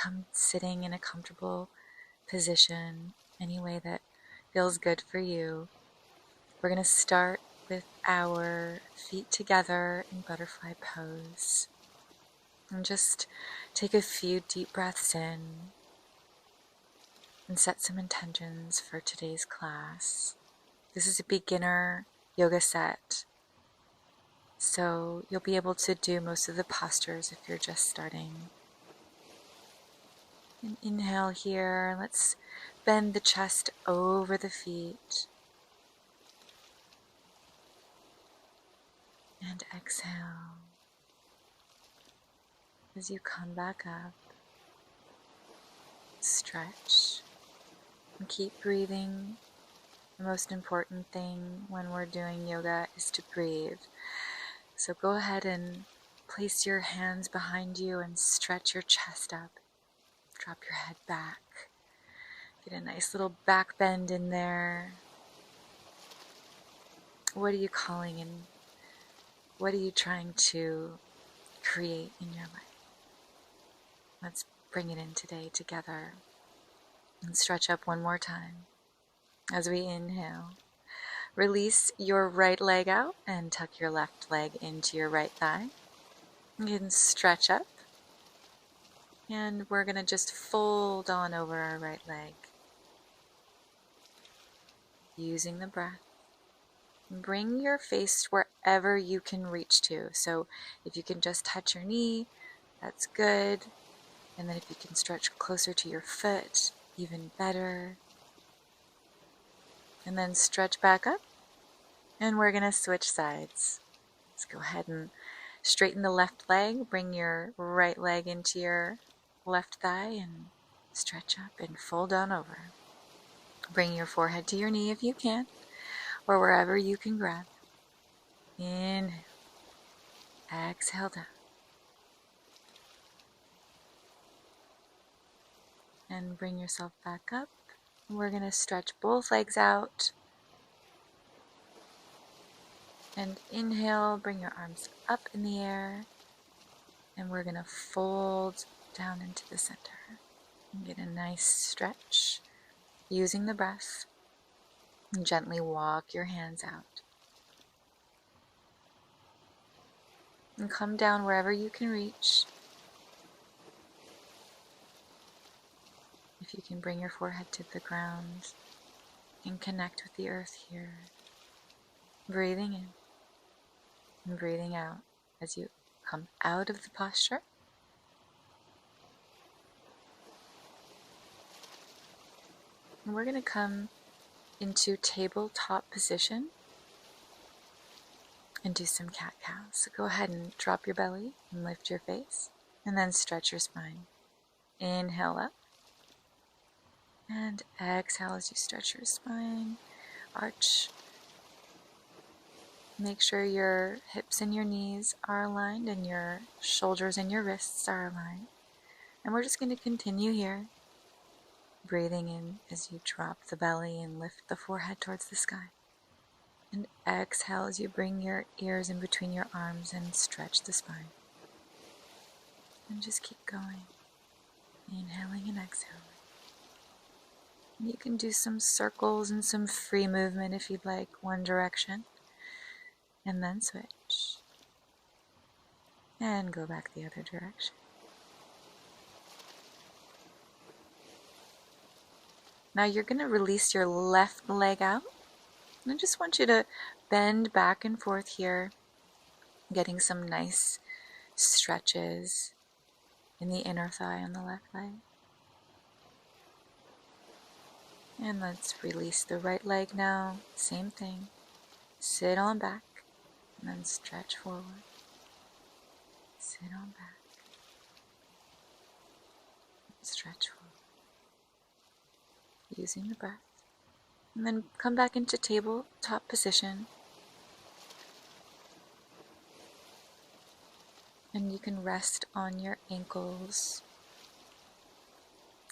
come sitting in a comfortable position, any way that feels good for you. We're going to start with our feet together in butterfly pose. And just take a few deep breaths in and set some intentions for today's class. This is a beginner yoga set, so you'll be able to do most of the postures if you're just starting. And inhale here. Let's bend the chest over the feet. And exhale. As you come back up, stretch and keep breathing. The most important thing when we're doing yoga is to breathe. So go ahead and place your hands behind you and stretch your chest up. Drop your head back. Get a nice little back bend in there. What are you calling in? What are you trying to create in your life? Let's bring it in today together. And stretch up one more time. As we inhale, release your right leg out and tuck your left leg into your right thigh. You can stretch up. And we're going to just fold on over our right leg. Using the breath. Bring your face wherever you can reach to. So if you can just touch your knee, that's good. And then if you can stretch closer to your foot, even better. And then stretch back up. And we're going to switch sides. Let's go ahead and straighten the left leg. Bring your right leg into your left thigh and stretch up and fold on over. Bring your forehead to your knee if you can, or wherever you can grab. Inhale. Exhale down. And bring yourself back up. We're going to stretch both legs out. And inhale, bring your arms up in the air. And we're going to fold down into the center. And get a nice stretch using the breath. And gently walk your hands out. And come down wherever you can reach. If you can bring your forehead to the ground and connect with the earth here. Breathing in and breathing out as you come out of the posture. And we're going to come into tabletop position and do some cat-cows. So go ahead and drop your belly and lift your face and then stretch your spine. Inhale up and exhale as you stretch your spine. Arch. Make sure your hips and your knees are aligned and your shoulders and your wrists are aligned. And we're just going to continue here. Breathing in as you drop the belly and lift the forehead towards the sky. And exhale as you bring your ears in between your arms and stretch the spine. And just keep going. Inhaling and exhaling. And you can do some circles and some free movement if you'd like, one direction. And then switch. And go back the other direction. Now you're going to release your left leg out. And I just want you to bend back and forth here, getting some nice stretches in the inner thigh on the left leg. And let's release the right leg now. Same thing. Sit on back and then stretch forward. Sit on back. Stretch forward. Using the breath. And then come back into tabletop position. And you can rest on your ankles.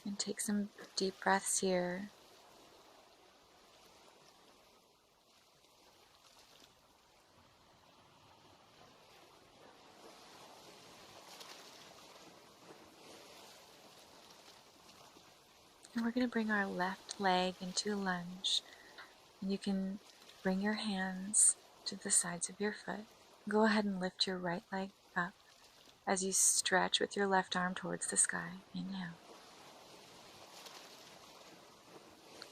And take some deep breaths here. And we're going to bring our left leg into lunge. And you can bring your hands to the sides of your foot. Go ahead and lift your right leg up as you stretch with your left arm towards the sky. Inhale.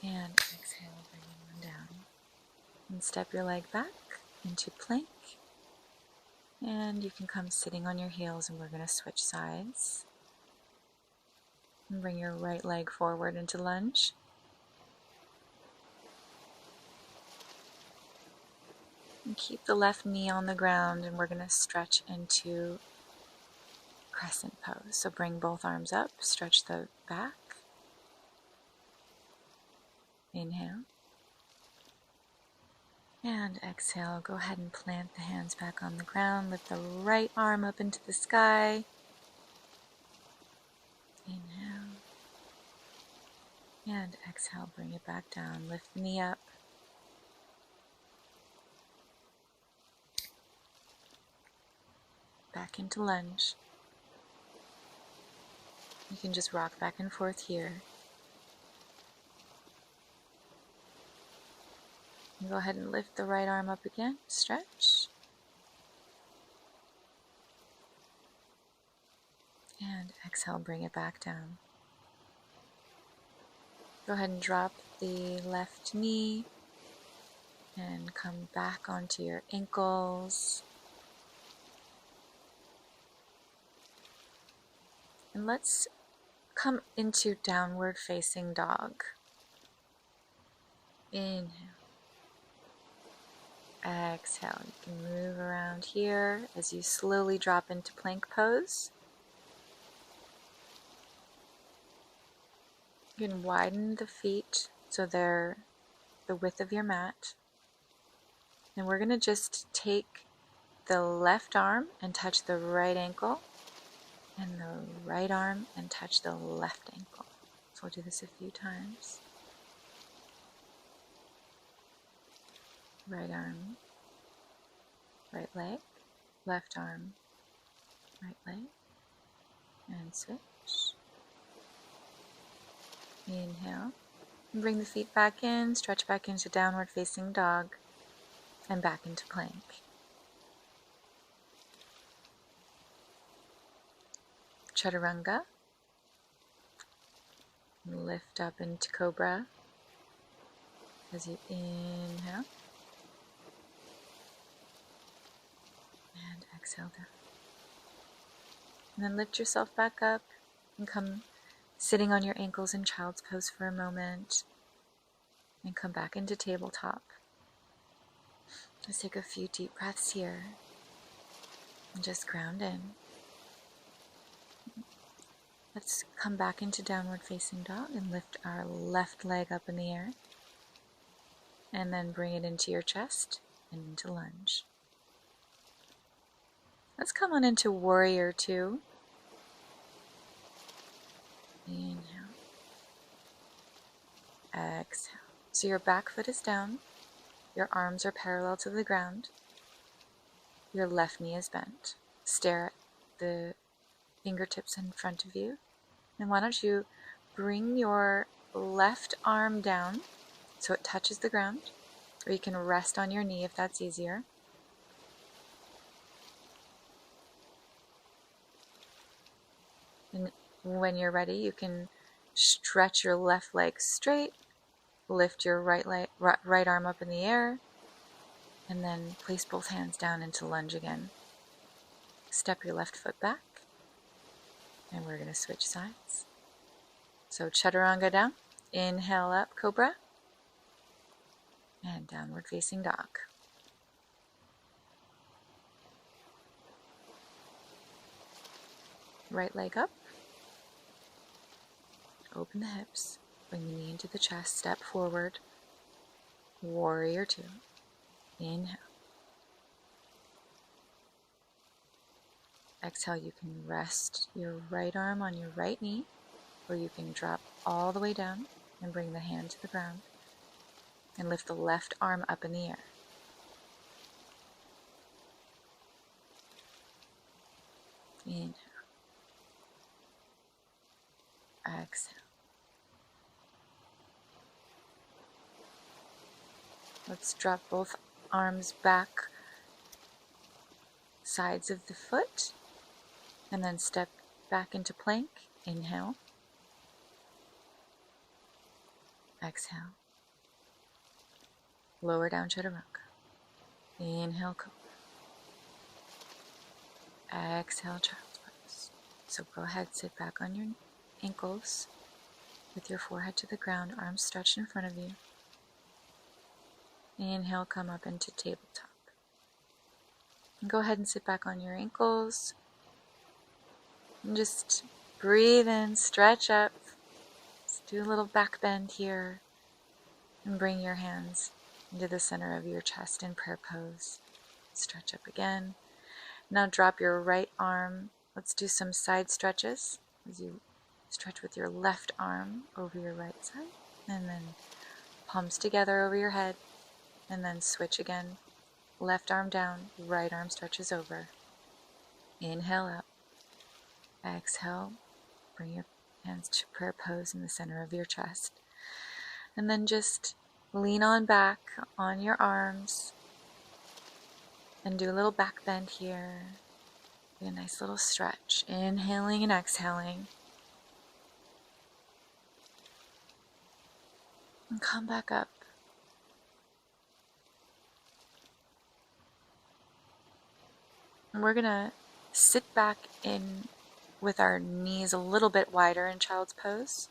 And exhale, bringing one down. And step your leg back into plank. And you can come sitting on your heels, and we're going to switch sides. And bring your right leg forward into lunge. And keep the left knee on the ground, and we're going to stretch into crescent pose. So bring both arms up, stretch the back. Inhale. And exhale. Go ahead and plant the hands back on the ground. Lift the right arm up into the sky. Inhale. And exhale. Bring it back down. Lift the knee up. Back into lunge. You can just rock back and forth here. And go ahead and lift the right arm up again. Stretch. And exhale, bring it back down. Go ahead and drop the left knee and come back onto your ankles. And let's come into downward facing dog. Inhale. Exhale. You can move around here as you slowly drop into plank pose. You can widen the feet so they're the width of your mat. And we're going to just take the left arm and touch the right ankle, and the right arm and touch the left ankle. So we'll do this a few times. Right arm, right leg, left arm, right leg, and switch. Inhale. And bring the feet back in, stretch back into downward facing dog, and back into plank. Chaturanga. Lift up into cobra as you inhale. And exhale down. And then lift yourself back up and come sitting on your ankles in child's pose for a moment. And come back into tabletop. Let's take a few deep breaths here. And just ground in. Let's come back into downward facing dog and lift our left leg up in the air. And then bring it into your chest and into lunge. Let's come on into warrior two. Inhale. Exhale. So your back foot is down. Your arms are parallel to the ground. Your left knee is bent. Stare at the fingertips in front of you. And why don't you bring your left arm down so it touches the ground, or you can rest on your knee if that's easier. And when you're ready, you can stretch your left leg straight, lift your right arm up in the air, and then place both hands down into lunge again. Step your left foot back, and we're going to switch sides. So chaturanga down, inhale up, cobra, and downward facing dog. Right leg up, open the hips, bring the knee into the chest, step forward, warrior two, inhale. Exhale, you can rest your right arm on your right knee, or you can drop all the way down and bring the hand to the ground and lift the left arm up in the air. Inhale. Exhale. Let's drop both arms back, sides of the foot, and then step back into plank. Inhale. Exhale. Lower down chaturanga. Inhale, cobra. Exhale, child's pose. So go ahead, sit back on your ankles with your forehead to the ground, arms stretched in front of you. Inhale, come up into tabletop. And go ahead and sit back on your ankles. And just breathe in, stretch up. Let's do a little back bend here. And bring your hands into the center of your chest in prayer pose. Stretch up again. Now drop your right arm. Let's do some side stretches as you stretch with your left arm over your right side. And then palms together over your head. And then switch again. Left arm down, right arm stretches over. Inhale up. Exhale. Bring your hands to prayer pose in the center of your chest. And then just lean on back on your arms. And do a little back bend here. Do a nice little stretch. Inhaling and exhaling. And come back up. And we're going to sit back in with our knees a little bit wider in child's pose.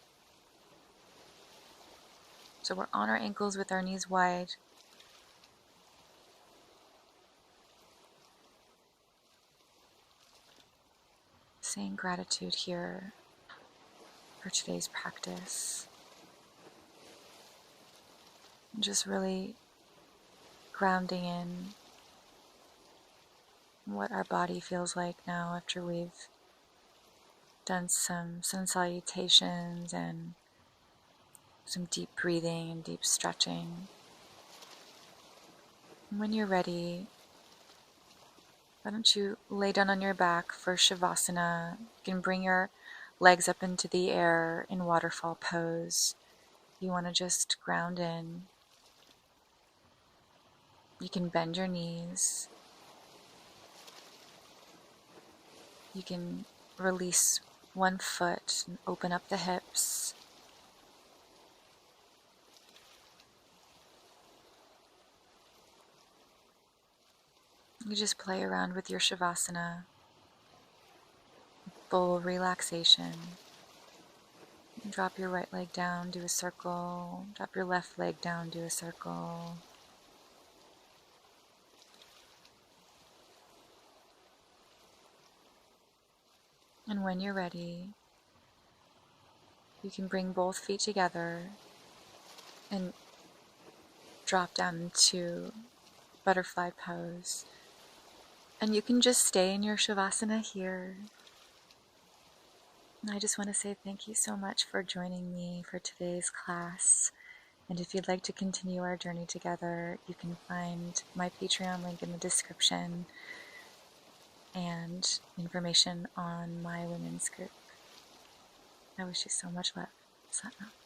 So we're on our ankles with our knees wide. Saying gratitude here for today's practice. And just really grounding in what our body feels like now after we've done some sun salutations and some deep breathing and deep stretching. And when you're ready, why don't you lay down on your back for Shavasana. You can bring your legs up into the air in waterfall pose. You want to just ground in. You can bend your knees. You can release one foot and open up the hips. You just play around with your Shavasana, full relaxation. Drop your right leg down, do a circle. Drop your left leg down, do a circle. And when you're ready, you can bring both feet together and drop down into butterfly pose. And you can just stay in your Shavasana here. And I just want to say thank you so much for joining me for today's class. And if you'd like to continue our journey together, you can find my Patreon link in the description and information on my women's group. I wish you so much love. Satnam.